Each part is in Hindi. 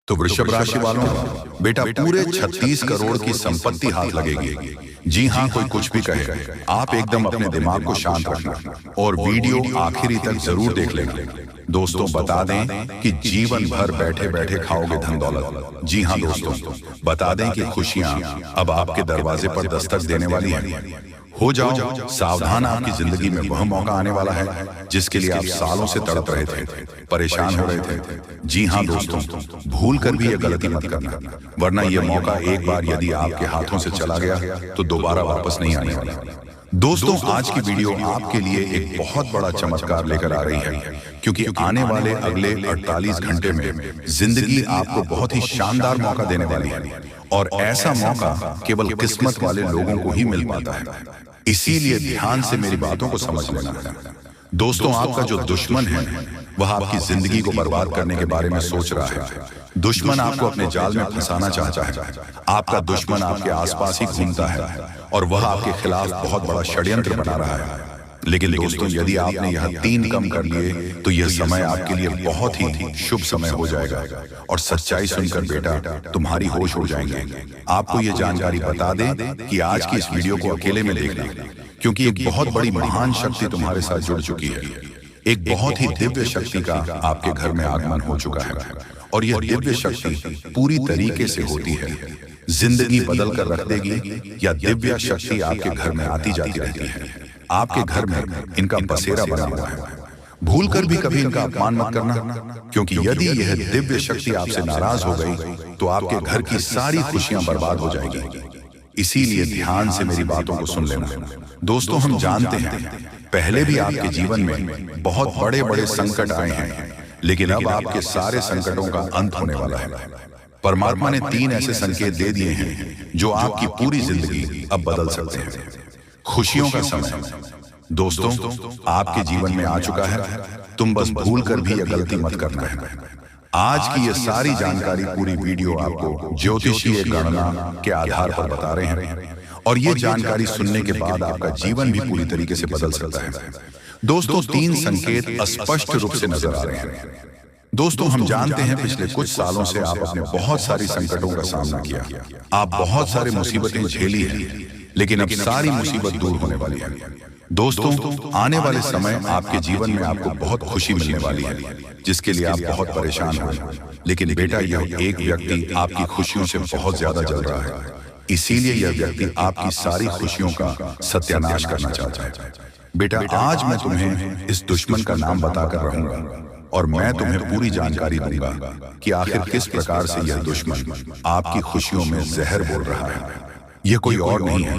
तो वृषभ राशि वालों, बेटा पूरे 36 करोड़ की संपत्ति हाथ लगेगी। जी हाँ, कोई कुछ भी कहे, आप एकदम अपने दिमाग को शांत रखना और वीडियो आखिरी तक जरूर देख लेना। दोस्तों बता दें कि जीवन भर बैठे बैठे खाओगे धन दौलत। जी हाँ दोस्तों, बता दें कि खुशियां अब आपके दरवाजे पर दस्तक देने वाली हैं। हो जाओ सावधान, आपकी जिंदगी में वह मौका आने वाला है जिसके लिए आप सालों से तड़प रहे थे, परेशान हो रहे थे। जी हाँ दोस्तों, भूल कर भी ये गलती मत करना, वरना यह मौका एक बार यदि आपके हाथों से चला गया तो दोबारा वापस नहीं आने वाला। दोस्तों आज की वीडियो आपके लिए एक बहुत बड़ा चमत्कार लेकर आ रही है, क्योंकि आने वाले अगले 48 घंटे में जिंदगी आपको बहुत ही शानदार मौका देने वाली है, और ऐसा मौका केवल किस्मत वाले लोगों को ही मिल पाता है। इसीलिए ध्यान से मेरी बातों को समझ लेना है। दोस्तों आपका जो दुश्मन है वह आपकी जिंदगी को बर्बाद करने के बारे में सोच रहा है। दुश्मन आपको अपने जाल में फंसाना चाहता है। आपका दुश्मन आपके आसपास ही घूमता है और वह आपके खिलाफ बहुत बड़ा षड्यंत्र बना रहा है। लेकिन दोस्तों यदि आपने यह 3 कम कर लिए तो यह समय आपके लिए बहुत ही शुभ समय हो जाएगा, और सच्चाई सुनकर बेटा तुम्हारी होश उड़ जाएंगे। आपको यह जानकारी बता दें कि आज की इस वीडियो को अकेले में देखना, क्योंकि एक बहुत बड़ी महान शक्ति तुम्हारे साथ जुड़ चुकी है। एक बहुत ही दिव्य शक्ति का आपके घर में आगमन हो चुका है, और यह दिव्य शक्ति पूरी तरीके से होती है। जिंदगी बदल कर रख देगी, या दिव्य शक्ति आपके घर में आती जाती रहती है। आपके घर में इनका बसेरा बना हुआ है। भूल कर भी कभी इनका अपमान मत करना, क्योंकि यदि यह दिव्य शक्ति आपसे नाराज हो गई तो आपके घर की सारी खुशियां बर्बाद हो जाएगी। इसीलिए ध्यान से मेरी बातों को सुन लेना। दोस्तों हम जानते हैं पहले भी आपके जीवन में बहुत बड़े बड़े संकट आए हैं, लेकिन अब आपके सारे संकटों का अंत होने वाला है। परमात्मा ने 3 ऐसे संकेत दे दिए हैं जो आपकी पूरी जिंदगी अब बदल सकते हैं। खुशियों का समय दोस्तों आपके जीवन में आ चुका है, तुम बस भूल कर भी यह गलती मत करना है। आज की ये सारी जानकारी पूरी वीडियो आपको ज्योतिषीय गणना के आधार पर बता रहे हैं, और ये जानकारी सुनने के बाद आपका जीवन भी पूरी तरीके से बदल सकता है। दोस्तों 3 संकेत स्पष्ट रूप से नजर आ रहे हैं। दोस्तों हम जानते हैं पिछले कुछ सालों से आप अपने बहुत सारी संकटों का सामना किया, आप बहुत सारी मुसीबतें झेली हैं, लेकिन अब सारी मुसीबत दूर होने वाली है। दोस्तों आने वाले समय आपके जीवन में आपको बहुत खुशी मिलने वाली है, जिसके लिए आप बहुत परेशान हो। लेकिन बेटा यह एक व्यक्ति आपकी खुशियों से बहुत ज्यादा जल रहा है, इसीलिए यह व्यक्ति आपकी सारी खुशियों का सत्यानाश करना चाहता है। बेटा आज मैं तुम्हें इस दुश्मन का नाम बताकर रहूंगा, और मैं तुम्हें पूरी जानकारी दूंगा कि आखिर किस प्रकार से यह दुश्मन आपकी खुशियों में जहर बोल रहा है। यह कोई और नहीं है,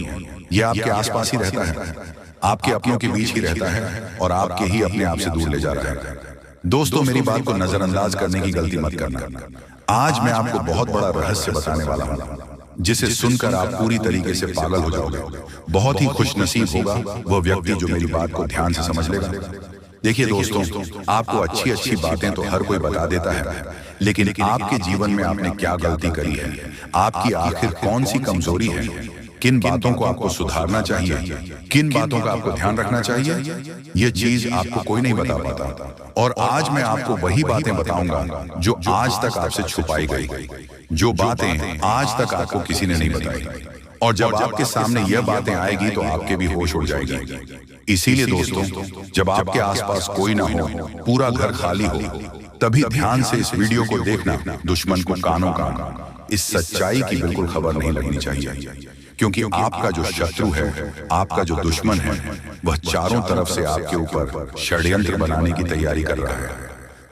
यह आपके आसपास ही रहता है, आपके अपनों के बीच ही रहता है, और आपके ही अपने आप से दूर ले जा रहा है। दोस्तों मेरी बात को नजरअंदाज करने की गलती मत करना। आज मैं आपको बहुत बड़ा रहस्य बताने वाला हूं, जिसे सुनकर आप पूरी तरीके से पागल हो जाओगे। बहुत ही खुशनसीब होगा वह व्यक्ति जो मेरी बात को ध्यान से समझ लेगा। देखिए दोस्तों आपको अच्छी अच्छी बातें तो हर कोई बता देता है, लेकिन आपके जीवन में आपने क्या गलती करी है, आपकी आखिर कौन सी कमजोरी है, किन बातों को आपको सुधारना चाहिए, किन बातों का आपको ध्यान रखना चाहिए, यह चीज आपको कोई नहीं बता पाता। और आज मैं आपको वही बातें बताऊंगा जो आज तक आपसे छुपाई गई, जो बातें आज तक आपको किसी ने नहीं बताई, और जब आपके सामने यह बातें आएगी तो आपके भी होश उड़ जाएगी। इसीलिए दोस्तों जब आपके आसपास कोई ना हो, पूरा घर खाली हो, तभी ध्यान से इस वीडियो को देखना। दुश्मन को कानों कान इस सच्चाई की बिल्कुल खबर नहीं लगनी चाहिए, क्योंकि आपका जो शत्रु है, आपका जो दुश्मन है, वह चारों तरफ से आपके ऊपर षड्यंत्र बनाने की तैयारी कर रहा है।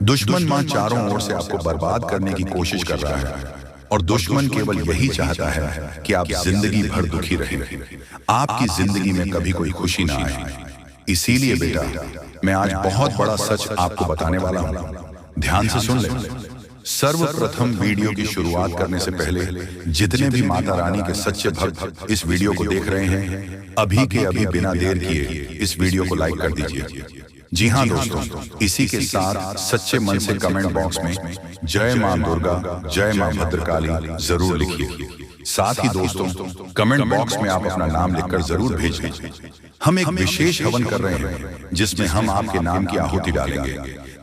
दुश्मन मां चारों ओर से आपको बर्बाद करने की कोशिश कर रहा है, और दुश्मन केवल यही चाहता है कि आप जिंदगी भर दुखी रहें, आपकी जिंदगी में कभी कोई खुशी ना आए। इसीलिए बेटा मैं आज बहुत बड़ा सच आपको बताने वाला हूं, ध्यान से सुन ले। सर्वप्रथम वीडियो की शुरुआत करने से पहले जितने भी माता रानी के सच्चे भक्त इस वीडियो को देख रहे हैं, अभी के अभी बिना देर किए इस वीडियो को लाइक कर दीजिए। जी हाँ दोस्तों, इसी के साथ सच्चे मन से कमेंट बॉक्स में जय मां दुर्गा, जय मां भद्रकाली जरूर लिखिए। साथ ही दोस्तों कमेंट बॉक्स में आप अपना नाम लिखकर जरूर भेजें। हम एक विशेष हवन कर रहे हैं जिसमें हम आपके नाम की आहुति डालेंगे,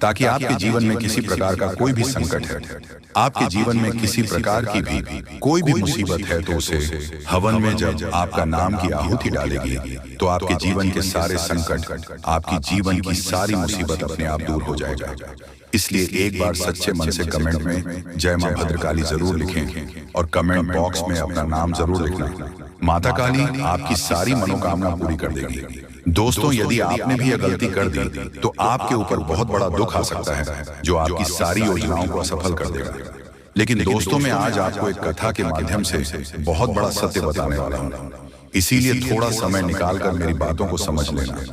ताकि आपके जीवन में किसी प्रकार का कोई भी संकट है, आपके जीवन में किसी प्रकार की भी कोई भी मुसीबत है, तो उसे हवन में जब आपका नाम की आहुति डालेगी तो आपके जीवन के सारे संकट, आपकी जीवन की सारी मुसीबत अपने आप दूर हो जाएगा। इसलिए एक बार सच्चे मन से कमेंट में जय मां भद्रकाली जरूर लिखें और कमेंट बॉक्स में अपना नाम जरूर लिखना। माता काली आपकी सारी मनोकामना पूरी कर देगी। दोस्तों, यदि आपने भी यह गलती कर दी तो आपके ऊपर बहुत बड़ा दुख आ सकता है जो आपकी सारी योजनाओं को असफल कर देगा। लेकिन दोस्तों, मैं आज आपको एक कथा के माध्यम से बहुत बड़ा सत्य बताने वाला हूँ, इसीलिए थोड़ा समय निकालकर मेरी बातों को समझ लेना।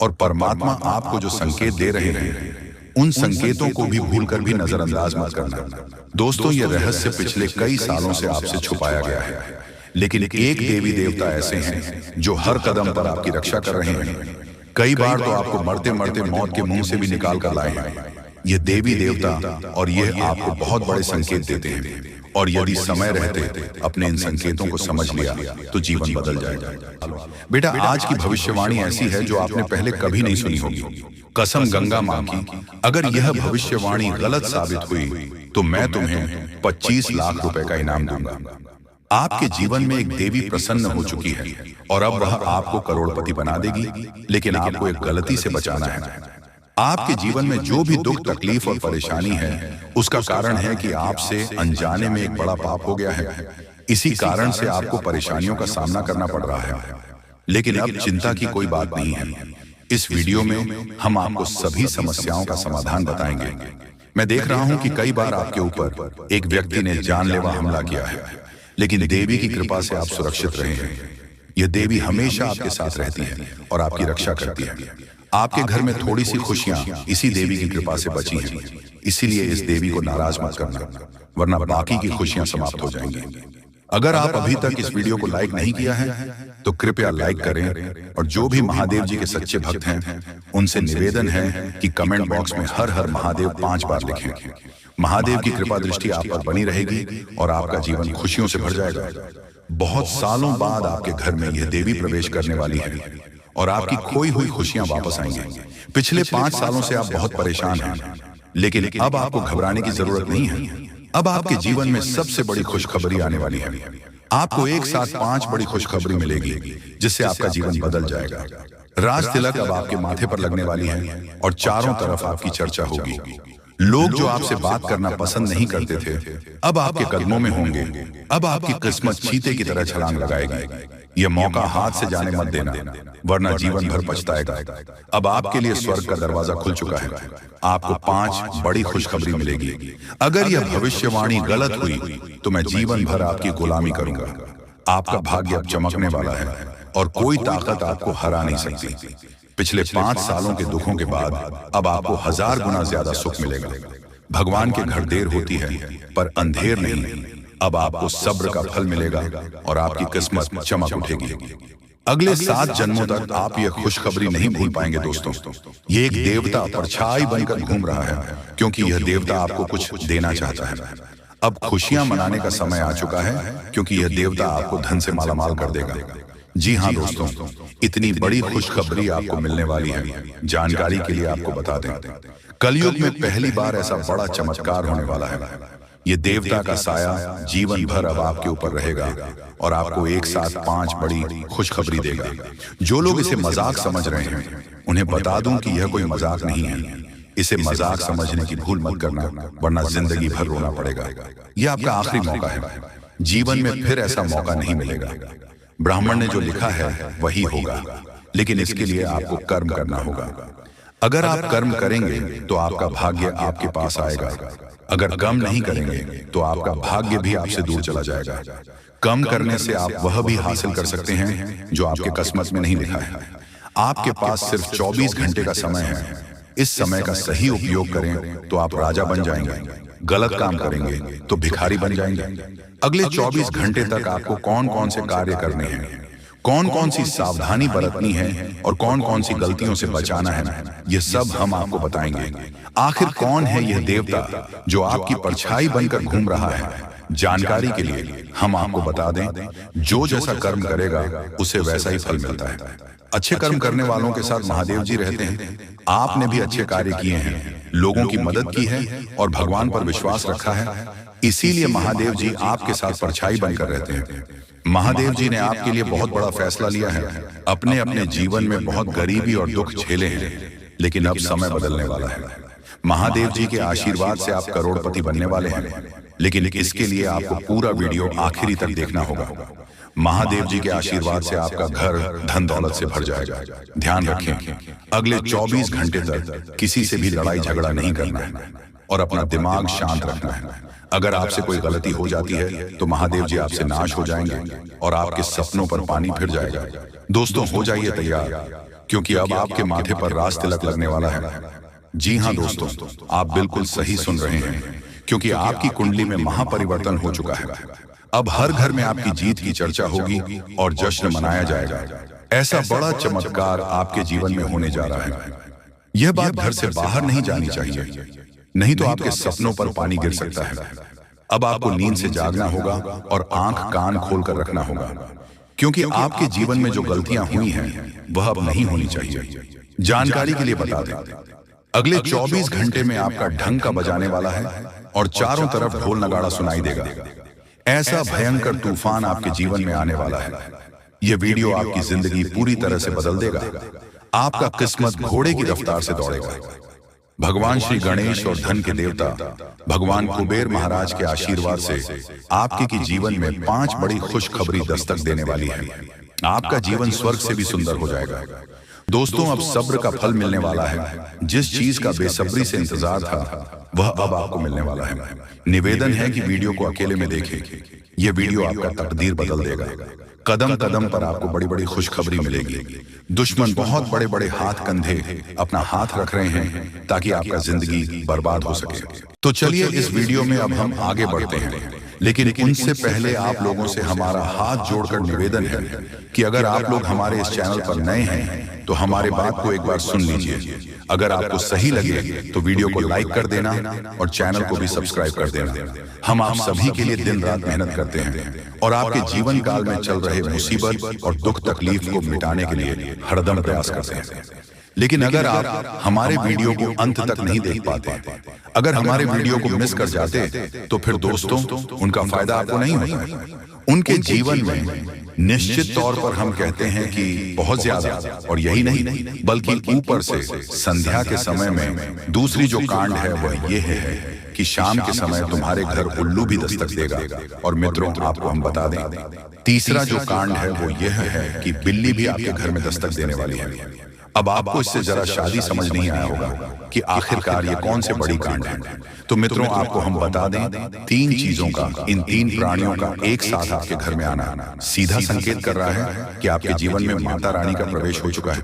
और परमात्मा आपको जो संकेत दे रहे हैं उन संकेतों को भी भूलकर भी नजरअंदाज मत करना। दोस्तों, यह रहस्य पिछले कई सालों से आपसे छुपाया गया है, लेकिन एक देवी देवता ऐसे हैं जो हर कदम पर आपकी रक्षा कर रहे हैं। कई बार तो आपको मरते मरते मौत के मुंह से भी निकाल कर लाए हैं ये देवी देवता, और ये आपको बहुत बड़े संकेत देते हैं। और यदि समय रहते अपने इन संकेतों को समझ लिया तो जीवन बदल जाएगा। बेटा, आज की भविष्यवाणी ऐसी है जो आपने पहले कभी नहीं सुनी होगी। कसम गंगा मां की, अगर यह भविष्यवाणी गलत साबित हुई तो मैं तुम्हें 25 लाख रुपए का इनाम दूंगा। आपके जीवन में एक देवी प्रसन्न हो चुकी है और अब वह आपको करोड़पति बना देगी, लेकिन आपको एक गलती से बचाना है। आपके जीवन में जो भी दुख, तकलीफ और परेशानी है उसका कारण है कि आपसे अनजाने में एक बड़ा पाप हो गया है। इसी कारण से आपको परेशानियों का सामना करना पड़ रहा है। लेकिन अब चिंता की कोई बात नहीं है। इस वीडियो में हम आपको सभी समस्याओं का समाधान बताएंगे। मैं देख रहा हूं कि कई बार आपके ऊपर एक व्यक्ति ने जानलेवा हमला किया है, लेकिन देवी की कृपा से आप सुरक्षित रहे हैं। यह देवी हमेशा आपके साथ रहती है और आपकी रक्षा करती है। आपके घर में थोड़ी सी खुशियां इसी देवी की कृपा से बची हैं। इसीलिए इस देवी को नाराज मत करना, वरना बाकी की खुशियां समाप्त हो जाएंगी। अगर आप अभी तक इस वीडियो को लाइक नहीं किया है तो कृपया लाइक करें, और जो भी महादेव जी के सच्चे भक्त हैं उनसे निवेदन है कि कमेंट बॉक्स में हर हर महादेव 5 बार लिखें। महादेव की कृपा दृष्टि आप पर बनी रहेगी और आपका जीवन खुशियों से भर जाएगा। बहुत सालों बाद आपके घर में यह देवी प्रवेश करने वाली है और आपकी खोई हुई खुशियां वापस आएंगी। पिछले 5 सालों से आप बहुत परेशान हैं, लेकिन अब आपको घबराने की जरूरत नहीं है। अब आपके जीवन में सबसे बड़ी खुशखबरी आने वाली है। आपको एक साथ 5 बड़ी खुशखबरी मिलेगी जिससे आपका जीवन बदल जाएगा। राज तिलक अब आपके माथे पर लगने वाली है और चारों तरफ आपकी चर्चा होगी। लोग जो आपसे बात करना पसंद नहीं करते थे अब आपके कदमों में होंगे। अब आपकी किस्मत चीते की तरह छलांग लगाएगी। यह मौका हाथ से जाने मत देना, वरना जीवन भर पछताएगा। अब आपके लिए स्वर्ग का दरवाजा खुल चुका है। आपको 5 बड़ी खुशखबरी मिलेगी। अगर यह भविष्यवाणी गलत हुई तो मैं जीवन भर आपकी गुलामी करूंगा। आपका भाग्य अब चमकने वाला है और कोई ताकत आपको हरा नहीं सकती। पिछले 5 सालों के दुखों के बाद अब आपको 1000 गुना ज्यादा सुख मिलेगा। भगवान के घर देर होती है पर अंधेर नहीं। अब आपको सब्र का फल मिलेगा और आपकी किस्मत चमक उठेगी। अगले 7 जन्मों तक आप यह खुशखबरी नहीं भूल पाएंगे। दोस्तों, ये एक देवता परछाई बनकर घूम रहा है, क्योंकि यह देवता आपको कुछ देना चाहता है। अब खुशियां मनाने का समय आ चुका है, क्योंकि यह देवता आपको धन से मालामाल कर देगा। जी हाँ दोस्तों, इतनी बड़ी खुशखबरी आपको मिलने वाली है। जानकारी के लिए आपको बता दें, कलयुग में पहली बार ऐसा बड़ा चमत्कार होने वाला है। ये देवता का साया जीवन भर अब आपके ऊपर रहेगा और आपको एक साथ 5 बड़ी खुशखबरी देगा। जो लोग इसे मजाक समझ रहे हैं उन्हें बता दूं कि यह कोई मजाक नहीं है। इसे मजाक समझने की भूल मत करना, वरना जिंदगी भर रोना पड़ेगा। यह आपका आखिरी मौका है। जीवन में फिर ऐसा मौका नहीं मिलेगा। ब्राह्मण ने जो लिखा है वही होगा, लेकिन इसके लिए आपको कर्म करना होगा। अगर आप कर्म करेंगे तो आपका भाग्य आपके पास आएगा। अगर कर्म नहीं करेंगे तो आपका भाग्य भी आपसे दूर चला जाएगा। कर्म करने से आप वह भी हासिल कर सकते हैं जो आपके किस्मत में नहीं लिखा है। आपके पास सिर्फ 24 घंटे का समय है। इस समय का सही उपयोग करें तो आप राजा बन जाएंगे। गलत काम करेंगे तो भिखारी बन जाएंगे। अगले 24 घंटे तक आपको कौन कौन से कार्य करने हैं, कौन कौन सी सावधानी बरतनी है और कौन कौन सी गलतियों से बचाना है, ये सब हम आपको बताएंगे। आखिर कौन है यह देवता जो आपकी परछाई बनकर घूम रहा है? जानकारी के लिए हम आपको बता दें, जो जैसा कर्म करेगा उसे वैसा ही फल मिलता है। अच्छे कर्म करने वालों के साथ महादेव जी रहते हैं। आपने भी अच्छे कार्य किए हैं, लोगों की मदद की है और भगवान पर विश्वास रखा है, इसीलिए महादेव जी आपके साथ परछाई बनकर रहते हैं। महादेव जी ने आपके लिए बहुत बड़ा फैसला लिया है। अपने अपने जीवन में बहुत गरीबी और दुख झेले हैं, लेकिन अब समय बदलने वाला है। महादेव जी के आशीर्वाद से आप करोड़पति बनने वाले हैं, लेकिन इसके लिए आपको पूरा वीडियो आखिरी तक देखना होगा। महादेव जी के आशीर्वाद से आपका घर धन दौलत से भर जाएगा। ध्यान रखें, अगले 24 घंटे तक किसी से भी लड़ाई झगड़ा नहीं करना है और अपना दिमाग शांत रखना है। अगर आपसे कोई गलती हो जाती है तो महादेव जी आपसे नाश हो जाएंगे और आपके सपनों पर पानी फिर जाएगा। दोस्तों, हो जाइए तैयार, क्योंकि अब आपके माथे पर राज तिलक लगने वाला है। जी हाँ दोस्तों, आप बिल्कुल सही सुन रहे हैं, क्योंकि आपकी कुंडली में महापरिवर्तन हो चुका है। अब हर घर में आपकी जीत की चर्चा होगी और जश्न मनाया जाएगा। ऐसा बड़ा चमत्कार आपके जीवन में होने जा रहा है। यह बात घर से बाहर नहीं जानी चाहिए, नहीं तो आपके सपनों पर पानी गिर सकता है। अब आपको नींद से जागना होगा और आंख कान खोलकर रखना होगा, क्योंकि आपके जीवन में जो गलतियां हुई हैं वह अब नहीं होनी चाहिए। जानकारी के लिए बता दें, अगले 24 घंटे में आपका ढंग का बजाने वाला है और चारों तरफ ढोल नगाड़ा सुनाई देगा। ऐसा भयंकर तूफान आपके जीवन में आने वाला है। यह वीडियो आपकी जिंदगी पूरी तरह से बदल देगा। आपका किस्मत घोड़े की रफ्तार से दौड़ेगा। भगवान श्री गणेश और धन के देवता भगवान कुबेर महाराज के आशीर्वाद से आपके की जीवन में 5 बड़ी खुशखबरी दस्तक देने वाली है। आपका जीवन स्वर्ग से भी सुंदर हो जाएगा। दोस्तों, अब सब्र का फल मिलने वाला है। जिस चीज का बेसब्री से इंतजार था वह अब आपको मिलने वाला है। निवेदन है कि वीडियो को अकेले में देखें। यह वीडियो आपका तकदीर बदल देगा। कदम कदम पर आपको बड़ी बड़ी खुशखबरी मिलेगी। दुश्मन बहुत बड़े बड़े हाथ कंधे अपना हाथ रख रहे हैं ताकि आपका जिंदगी बर्बाद हो सके। तो चलिए इस वीडियो में अब हम आगे बढ़ते हैं, लेकिन उनसे पहले आप लोगों से हमारा हाथ जोड़कर निवेदन है कि अगर आप लोग हमारे इस चैनल पर नए हैं तो हमारे बात को एक बार सुन लीजिए। अगर आपको सही लगे तो वीडियो को लाइक कर देना और चैनल को भी सब्सक्राइब कर देना। हम आप सभी के लिए दिन रात मेहनत करते हैं और आपके जीवन काल में चल रहे मुसीबत और दुख तकलीफ को मिटाने के लिए हरदम प्रयास करते हैं। लेकिन अगर आप हमारे वीडियो को अंत तक नहीं देख पाते, अगर हमारे वीडियो को मिस कर जाते, तो फिर दोस्तों उनका फायदा आपको नहीं होगा। उनके जीवन में निश्चित तौर पर हम कहते हैं कि बहुत ज्यादा, और यही नहीं बल्कि ऊपर से संध्या के समय में दूसरी जो कांड है वह ये है कि शाम के समय तुम्हारे घर उल्लू भी दस्तक देगा। और मित्रों, आपको हम बता दें, तीसरा जो कांड है वो यह है कि बिल्ली भी आपके घर में दस्तक देने वाली है। अब आपको इससे जरा शादी समझ नहीं आया होगा कि आखिरकार ये कौन से बड़ी कांड है। तो मित्रों, आपको हम बता दें, 3 चीजों का, इन 3 प्राणियों का एक साथ आपके घर में आना सीधा संकेत कर रहा है कि आपके जीवन में माता रानी का प्रवेश हो चुका है।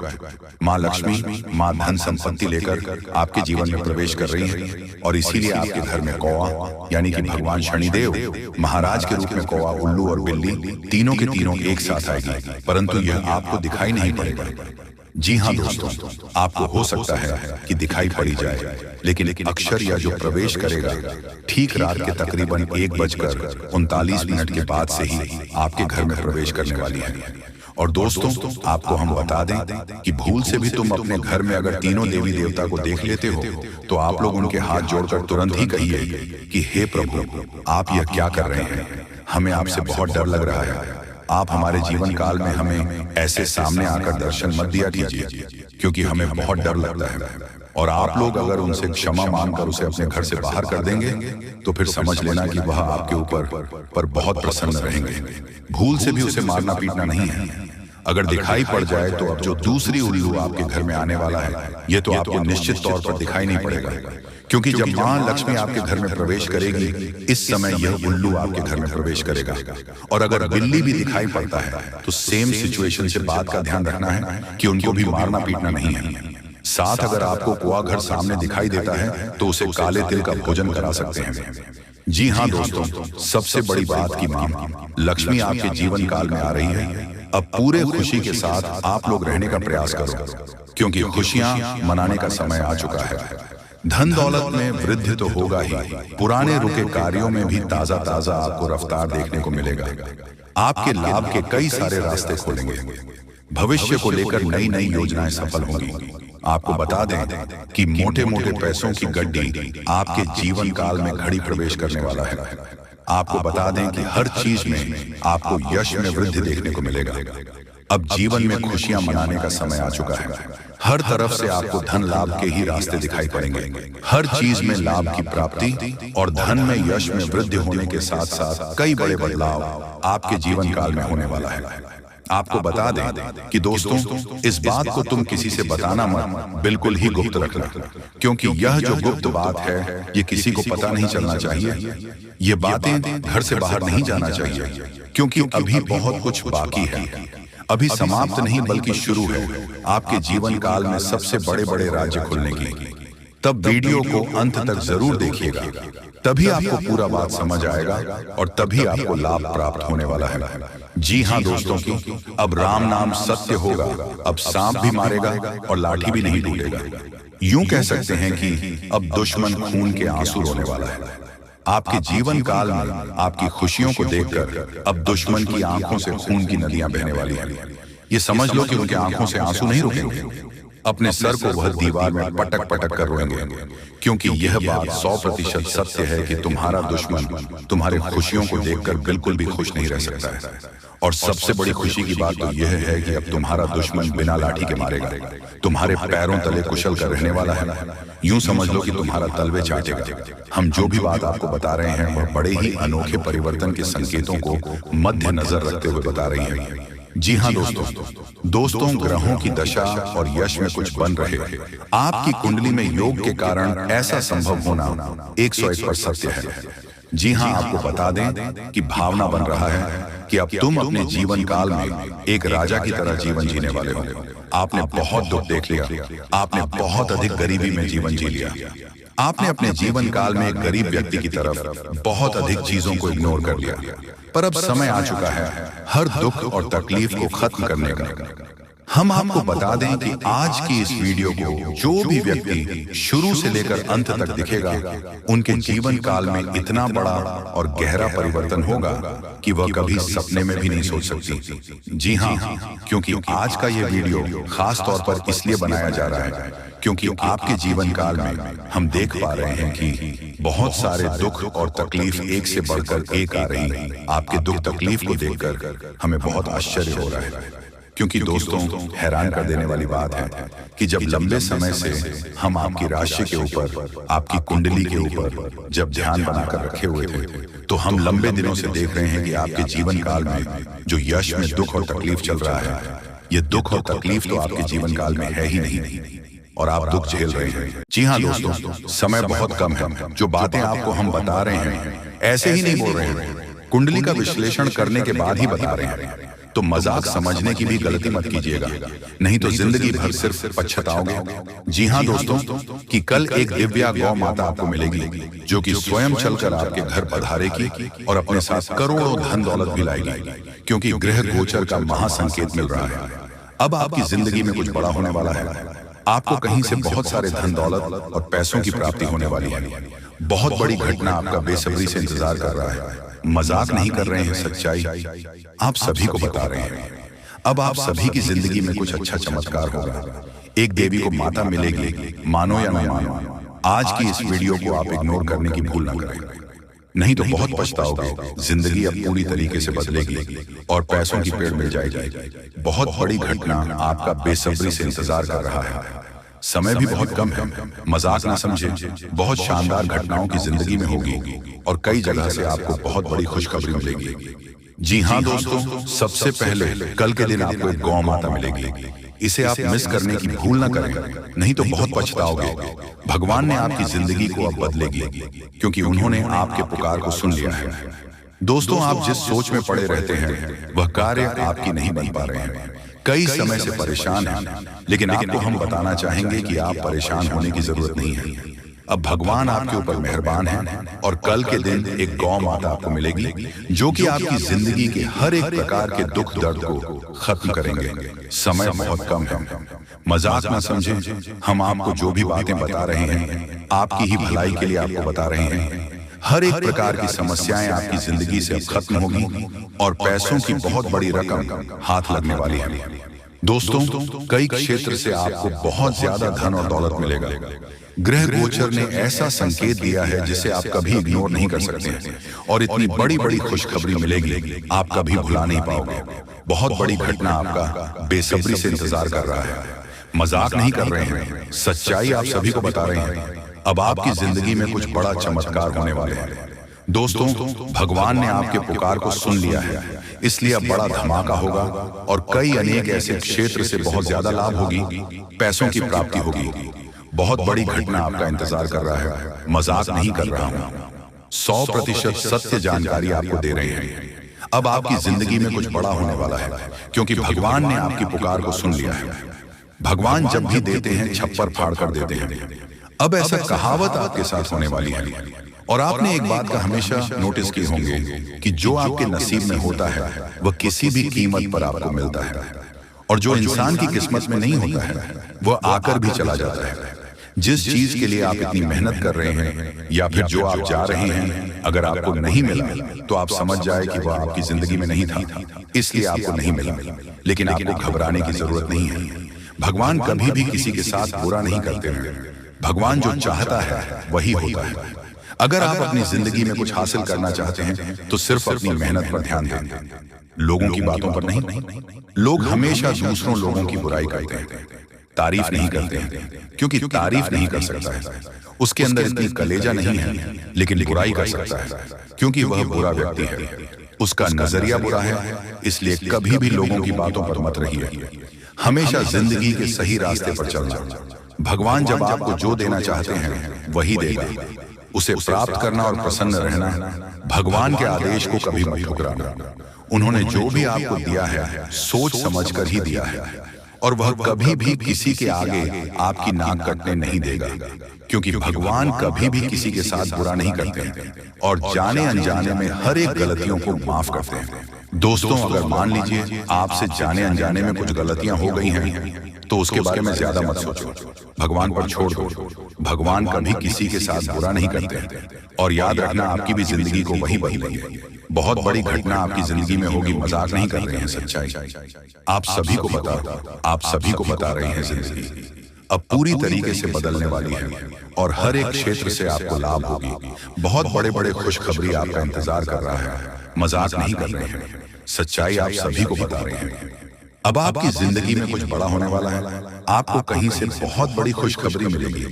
माँ लक्ष्मी, माँ धन संपत्ति लेकर आपके जीवन में प्रवेश कर रही है, और इसीलिए आपके घर में कौवा यानी कि भगवान शनिदेव महाराज के रूप में कौवा, उल्लू और बिल्ली तीनों के तीनों एक साथ आएगी, परंतु यह आपको दिखाई नहीं पड़ेगा। जी हाँ दोस्तों, आपको हो सकता है कि दिखाई पड़ी जाए, लेकिन अक्षर या जो प्रवेश करेगा ठीक रात के तकरीबन 1:39 के बाद से ही आपके घर में प्रवेश करने वाली है। और दोस्तों, आपको हम बता दें कि भूल से भी तुम अपने घर में अगर तीनों देवी देवता को देख लेते हो तो आप लोग उनके हाथ जोड़कर तुरंत ही कहिए कि हे प्रभु, आप यह क्या कर रहे हैं? हमें आपसे बहुत डर लग रहा है। आप हमारे जीवन काल में हमें ऐसे सामने आकर दर्शन मत दिया कीजिए, क्योंकि हमें बहुत डर लगता है। और आप लोग अगर उनसे क्षमा मांगकर उसे अपने घर से बाहर कर देंगे तो फिर समझ लेना कि वह आपके ऊपर बहुत प्रसन्न रहेंगे। भूल से भी उसे मारना पीटना नहीं है। अगर दिखाई पड़ जाए तो अब जो दूसरी उल्लू आपके घर में आने वाला है, ये तो आपको निश्चित तौर पर दिखाई नहीं पड़ेगा, क्योंकि जब माँ लक्ष्मी आपके घर में प्रवेश करेगी, इस समय यह उल्लू आपके घर में प्रवेश करेगा। और अगर बिल्ली भी दिखाई पड़ता है तो सेम सिचुएशन से बात का ध्यान रखना है कि उनको भी मारना पीटना नहीं है। साथ अगर आपको कुआं घर सामने दिखाई देता है तो उसे काले तिल का भोजन करा सकते हैं। जी हाँ दोस्तों, सबसे बड़ी बात की माँ लक्ष्मी आपके जीवन काल में आ रही है। अब पूरे खुशी के साथ आप लोग रहने का प्रयास करो, क्योंकि खुशियां मनाने का समय आ चुका है। धन दौलत में वृद्धि तो होगा ही, पुराने रुके कार्यों में भी ताजा आपको रफ्तार देखने को मिलेगा। आपके लाभ के कई सारे रास्ते खोलेंगे। भविष्य को लेकर नई नई योजनाएं सफल होंगी। आपको बता दें कि मोटे मोटे पैसों की गड्डी आपके जीवन काल में घड़ी प्रवेश करने वाला है। आपको बता दें कि हर चीज में आपको यश में वृद्धि देखने को मिलेगा। अब जीवन में खुशियां मनाने का समय आ चुका है। हर तरफ से आपको धन लाभ के ही रास्ते दिखाई पड़ेंगे। हर चीज में लाभ की प्राप्ति और धन में यश में वृद्धि होने के साथ साथ कई बड़े बदलाव आपके जीवन काल में होने वाला है। आपको बता दें कि दोस्तों, इस बात को तुम किसी से बताना मत, बिल्कुल ही गुप्त रखना, क्योंकि यह जो गुप्त बात है ये किसी को पता नहीं चलना चाहिए। ये बातें घर से बाहर नहीं जाना चाहिए, क्योंकि अभी बहुत कुछ बाकी है। अभी समाप्त नहीं बल्कि शुरू है आपके जीवन काल में सबसे बड़े बड़े राज्य खुलने की। तब वीडियो को अंत तक जरूर देखिएगा, तभी आपको पूरा बात समझ आएगा और तभी आपको लाभ प्राप्त होने वाला है। जी हाँ दोस्तों की, अब राम नाम सत्य होगा। अब सांप भी मारेगा और लाठी भी नहीं टूटेगा। यूं कह सकते हैं कि अब दुश्मन खून के आंसू रोने वाला है। आपके जीवन काल में आपकी खुशियों को देखकर अब दुश्मन की आंखों से खून की नदियां बहने वाली हैं। ये समझ लो कि उनके आंखों से आंसू नहीं रुकेंगे। अपने सर को वह दीवार में पटक पटक कर रोएंगे, क्योंकि यह बात 100% सत्य है कि तुम्हारा दुश्मन तुम्हारे खुशियों को देखकर बिल्कुल भी खुश नहीं रह सकता है। और सबसे बड़ी खुशी की बात तो यह है कि अब तुम्हारा दुश्मन बिना लाठी के मारेगा, तुम्हारे पैरों तले कुशल कर रहने वाला है। यूं समझ लो कि तुम्हारा तलवे चाटेगा। हम जो भी बात आपको बता रहे हैं वह बड़े ही अनोखे परिवर्तन के संकेतों को मद्देनजर रखते हुए बता रही है। जी हाँ दोस्तों, ग्रहों की दशा और यश में कुछ बन रहे हैं। आपकी कुंडली में योग के कारण ऐसा संभव होना 101% सत्य है। जी हाँ, आपको बता दें कि भावना बन रहा है कि अब तुम अपने जीवन काल में एक राजा की तरह जीवन जीने वाले हो। आपने बहुत दुख देख लिया, आपने बहुत अधिक गरीबी में जीवन जी लिया, आपने अपने जीवन काल में एक गरीब व्यक्ति की तरफ बहुत अधिक चीजों को इग्नोर कर लिया। पर अब समय आ चुका है हर दुख और तकलीफ को खत्म करने का। हम आपको बता दें कि आज की इस वीडियो को जो भी व्यक्ति शुरू से लेकर अंत तक दिखेगा, उनके जीवन काल में इतना बड़ा और गहरा परिवर्तन होगा कि वह कभी सपने में भी नहीं सोच सकती। जी हाँ, क्योंकि आज का यह वीडियो खास तौर पर इसलिए बनाया जा रहा है क्योंकि आपके जीवन काल में हम देख पा रहे हैं कि बहुत सारे दुख और तकलीफ एक से बढ़कर एक आ रही है। आपके दुख तकलीफ को देखकर हमें बहुत आश्चर्य हो रहा है, क्योंकि दोस्तों, हैरान कर देने वाली बात है कि जब लंबे समय से हम आपकी राशि के ऊपर, आपकी कुंडली के ऊपर जब ध्यान बनाकर रखे हुए थे, तो हम लंबे दिनों से देख रहे हैं कि आपके जीवन काल में जो यश में दुख और तकलीफ चल रहा है, ये दुख और तकलीफ तो आपके जीवन काल में है ही नहीं और आप दुख झेल रहे हैं। जी हाँ दोस्तों, समय बहुत कम है। जो बातें आपको हम बता रहे हैं ऐसे ही नहीं बोल रहे हैं, कुंडली का विश्लेषण करने के बाद ही बता रहे हैं। तो मजाक समझने की भी गलती मत कीजिएगा, नहीं तो जिंदगी भर सिर्फ पछताओगे। जी हाँ दोस्तों, कि कल एक दिव्या गौ माता आपको मिलेगी जो कि स्वयं चलकर आपके घर पधारेगी और अपने साथ करोड़ों धन दौलत भी लाएगी, क्योंकि ग्रह गोचर का महासंकेत मिल रहा है। अब आपकी जिंदगी में कुछ बड़ा होने वाला है। आपको कहीं से बहुत सारे धन दौलत और पैसों की प्राप्ति होने वाली है। बहुत बड़ी घटना आपका बेसब्री से इंतजार कर रहा है। मजाक नहीं कर रहे हैं, सच्चाई आप सभी को बता रहे हैं। अब आप सभी की जिंदगी में कुछ अच्छा चमत्कार होगा। एक देवी को माता मिलेगी, मानो या न मानो। आज की इस वीडियो को आप इग्नोर करने की भूल न करें, नहीं तो बहुत पछताओगे। जिंदगी अब पूरी तरीके से बदलेगी और पैसों की पेड़ मिल जाएगी। बहुत बड़ी घटना आपका बेसब्री से इंतजार कर रहा है। समय भी बहुत कम है, मजाक ना समझे। बहुत शानदार घटनाओं की जिंदगी में होगी और कई जगह से आपको बहुत बड़ी खुशखबरी मिलेगी। जी हाँ दोस्तों, सबसे पहले कल के दिन आपको एक गौ माता मिलेगी। इसे आप मिस करने की भूल ना करें, नहीं तो बहुत पछताओगे। भगवान ने आपकी जिंदगी को अब बदलेगी, क्योंकि उन्होंने आपके पुकार को सुन लिया है। दोस्तों, आप जिस सोच में पड़े रहते हैं वह कार्य आपकी नहीं बन पा रहे हैं। कई समय से परेशान हैं, लेकिन आपको हम बताना चाहेंगे कि आप परेशान होने की जरूरत नहीं है। अब भगवान आपके ऊपर मेहरबान है और कल के दिन एक गौ माता आपको मिलेगी जो कि आपकी जिंदगी के हर एक प्रकार के दुख दर्द को खत्म करेंगे। समय बहुत कम है, मजाक ना समझें। हम आपको जो भी बातें बता रहे हैं आपकी ही भलाई के लिए आपको बता रहे हैं। हर एक प्रकार की समस्याएं आपकी जिंदगी से अब खत्म होगी और पैसों की बहुत बड़ी रकम हाथ लगने वाली है। दोस्तों, कई क्षेत्र से आपको बहुत ज्यादा धन और दौलत मिलेगा। ग्रह गोचर ने ऐसा संकेत दिया है जिसे आप कभी इग्नोर नहीं कर सकते हैं और इतनी बड़ी बड़ी खुशखबरी मिलेगी आप कभी भुला नहीं पाओगे। बहुत बड़ी घटना आपका बेसब्री से इंतजार कर रहा है। मजाक नहीं कर रहे हैं, सच्चाई आप सभी को बता रहे हैं। अब आपकी जिंदगी में कुछ बड़ा चमत्कार होने वाले हैं। दोस्तों, भगवान ने आपके पुकार को सुन लिया है, इसलिए अब बड़ा धमाका होगा और कई अनेक ऐसे क्षेत्र से बहुत ज्यादा लाभ होगी, पैसों की प्राप्ति होगी। बहुत बड़ी घटना आपका इंतजार कर रहा है, मजाक नहीं कर रहा हूं। 100% सत्य जानकारी आपको दे रहे हैं। अब आपकी जिंदगी में कुछ बड़ा होने वाला है, क्योंकि भगवान ने आपकी पुकार को सुन लिया है। भगवान जब भी देते हैं छप्पर फाड़ कर देते हैं। अब ऐसा कहावत आपके साथ होने वाली है। और आपने एक बात का हमेशा नोटिस किए होंगे कि जो आपके नसीब में होता है वह किसी भी कीमत पर आपको मिलता है, और जो इंसान की किस्मत में नहीं होता है वह आकर भी चला जाता है। जिस चीज के लिए आप इतनी मेहनत कर रहे हैं या फिर जो आप जा रहे हैं, अगर आपको नहीं मिला तो आप समझ जाए कि वह आपकी जिंदगी में नहीं था, इसलिए आपको नहीं मिला। लेकिन आपको घबराने की जरूरत नहीं है। भगवान कभी भी किसी के साथ बुरा नहीं करते हैं। भगवान जो चाहता है वही होता है। अगर आप अपनी जिंदगी में कुछ हासिल करना चाहते हैं तो सिर्फ अपनी मेहनत पर ध्यान दें, लोगों की बातों पर नहीं। लोग हमेशा दूसरों लोगों की बुराई करते हैं, तारीफ नहीं करते हैं, क्योंकि तारीफ नहीं कर सकता है, उसके अंदर इतनी कलेजा नहीं है। लेकिन बुराई कर सकता है, क्योंकि वह बुरा व्यक्ति है, उसका नजरिया बुरा है। इसलिए कभी भी लोगों की बातों पर मत रहिए, हमेशा जिंदगी के सही रास्ते पर चलना। भगवान जब आपको जो देना चाहते हैं वही देगा। उसे प्राप्त करना और प्रसन्न रहना, भगवान के आदेश को कभी मत ठुकराना। उन्होंने जो भी आपको दिया है सोच समझकर ही दिया है, और वह कभी भी किसी के आगे आपकी नाक कटने नहीं देगा, क्योंकि भगवान कभी भी किसी के साथ बुरा नहीं करते हैं और जाने अनजाने में हर एक गलतियों को माफ करते हैं। दोस्तों, अगर मान लीजिए आपसे जाने अनजाने में कुछ गलतियां हो गई हैं तो उसके बारे में ज्यादा मत सोचो, भगवान पर छोड़ दो। भगवान कभी किसी के साथ बुरा नहीं करते, और याद रखना आपकी भी जिंदगी को वही बदलेंगे। बहुत बड़ी घटना आपकी जिंदगी में होगी, मजाक नहीं कर रहे हैं, सच्चाई आप सभी को बता रहे हैं। जिंदगी अब पूरी तरीके से बदलने वाली है और हर एक क्षेत्र से आपको लाभ होगी। बहुत बड़े बड़े खुशखबरी आपका इंतजार कर रहा है, मजाक नहीं कर रहे हैं, सच्चाई आप सभी को बता रहे हैं। अब आपकी जिंदगी में कुछ बड़ा होने वाला है, आपको कहीं से बहुत बड़ी खुशखबरी मिलेगी।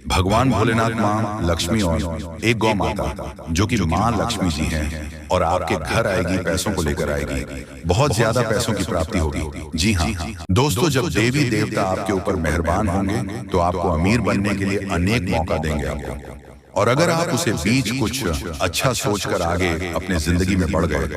भगवान भोलेनाथ, माँ लक्ष्मी और एक गौ माता जो कि माँ लक्ष्मी जी हैं, और आपके घर आएगी, पैसों को लेकर आएगी, बहुत ज्यादा पैसों की प्राप्ति होगी। जी हाँ दोस्तों, जब देवी देवता आपके ऊपर मेहरबान होंगे तो आपको अमीर बनने के लिए अनेक मौका देंगे आपको। और अगर आप उसे बीच कुछ अच्छा सोचकर आगे अपने जिंदगी में बढ़ गए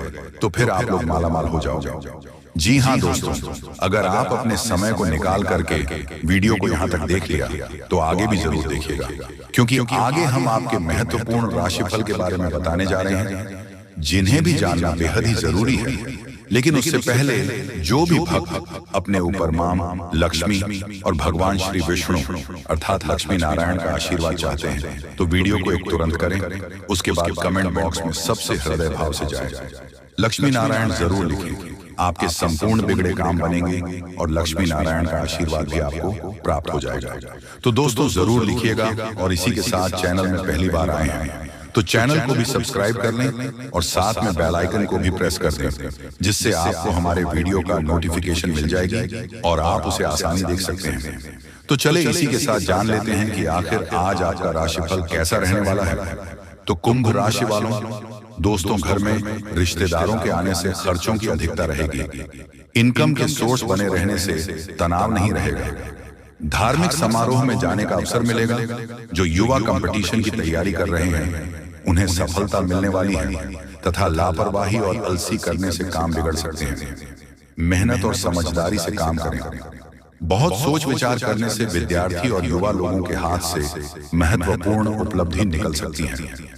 तो फिर आप लोग मालामाल हो जाओगे। जी हाँ दोस्तों, अगर आप अपने समय को निकाल करके वीडियो को यहाँ तक देख लिया तो आगे भी जरूर देखिएगा, क्योंकि आगे हम आपके महत्वपूर्ण राशिफल के बारे में बताने जा रहे हैं, जिन्हें भी जानना बेहद ही जरूरी है। लेकिन उससे पहले जो भी भक्त अपने ऊपर मां लक्ष्मी और भगवान श्री विष्णु अर्थात लक्ष्मी नारायण का आशीर्वाद चाहते हैं तो वीडियो को एक तुरंत करें, उसके बाद कमेंट बॉक्स में सबसे हृदय भाव से जाए लक्ष्मी नारायण जरूर लिखें। आपके संपूर्ण बिगड़े काम बनेंगे और लक्ष्मी नारायण का आशीर्वाद भी आपको प्राप्त हो जाएगा। तो दोस्तों जरूर लिखिएगा, और इसी के साथ चैनल में पहली बार आए हैं तो चैनल को भी सब्सक्राइब कर लें और साथ में बेल आइकन को भी प्रेस कर दें, जिससे आपको हमारे वीडियो का नोटिफिकेशन मिल जाएगी और आप उसे आसानी देख सकते हैं। तो चले इसी के साथ जान लेते हैं कि आखिर आज आपका राशिफल कैसा रहने वाला है। तो कुंभ राशि वालों, दोस्तों घर में रिश्तेदारों के आने से खर्चों की अधिकता रहेगी। इनकम के सोर्स बने रहने से तनाव नहीं रहेगा। धार्मिक समारोह में जाने का अवसर मिलेगा। जो युवा कंपटीशन की तैयारी कर रहे हैं उन्हें सफलता मिलने वाली है, तथा लापरवाही और अलसी करने से काम बिगड़ सकते हैं। मेहनत और समझदारी से काम करें। बहुत सोच विचार करने से विद्यार्थी और युवा लोगों के हाथ से महत्वपूर्ण उपलब्धि निकल सकती है।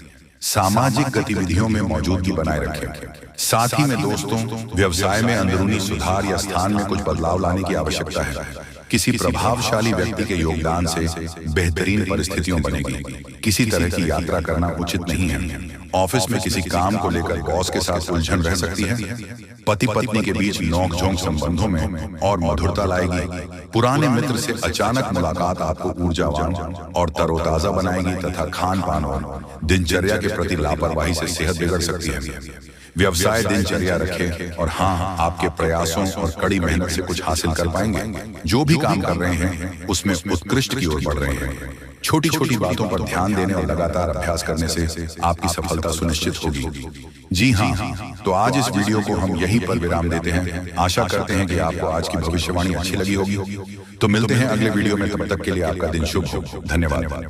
सामाजिक गतिविधियों में मौजूदगी बनाए रखें। साथ ही में दोस्तों व्यवसाय में अंदरूनी सुधार या स्थान में कुछ बदलाव लाने की आवश्यकता है। किसी प्रभावशाली व्यक्ति के योगदान से बेहतरीन परिस्थितियां बनेगी। किसी तरह की यात्रा करना उचित नहीं है। ऑफिस में किसी काम को लेकर बॉस के साथ उलझन रह सकती है। पति पत्नी के बीच नोक-झोंक संबंधों में और मधुरता लाएगी। पुराने मित्र से अचानक मुलाकात आपको ऊर्जावान और तरोताजा बनाएगी तथा खान-पान और दिनचर्या के प्रति लापरवाही से सेहत बिगड़ सकती है। व्यवसाय दिनचर्या रखें और हाँ, आपके प्रयासों और कड़ी मेहनत से कुछ हासिल कर पाएंगे। जो भी काम कर रहे हैं उसमें उत्कृष्ट की ओर बढ़ रहे हैं। छोटी छोटी बातों पर ध्यान देने और लगातार अभ्यास करने से आपकी सफलता सुनिश्चित होगी। जी हाँ, तो आज इस वीडियो को हम यहीं पर विराम देते हैं। आशा करते हैं कि आपको आज की भविष्यवाणी अच्छी लगी होगी। तो मिलते हैं अगले वीडियो में, तब तक के लिए आपका दिन शुभ हो। धन्यवाद।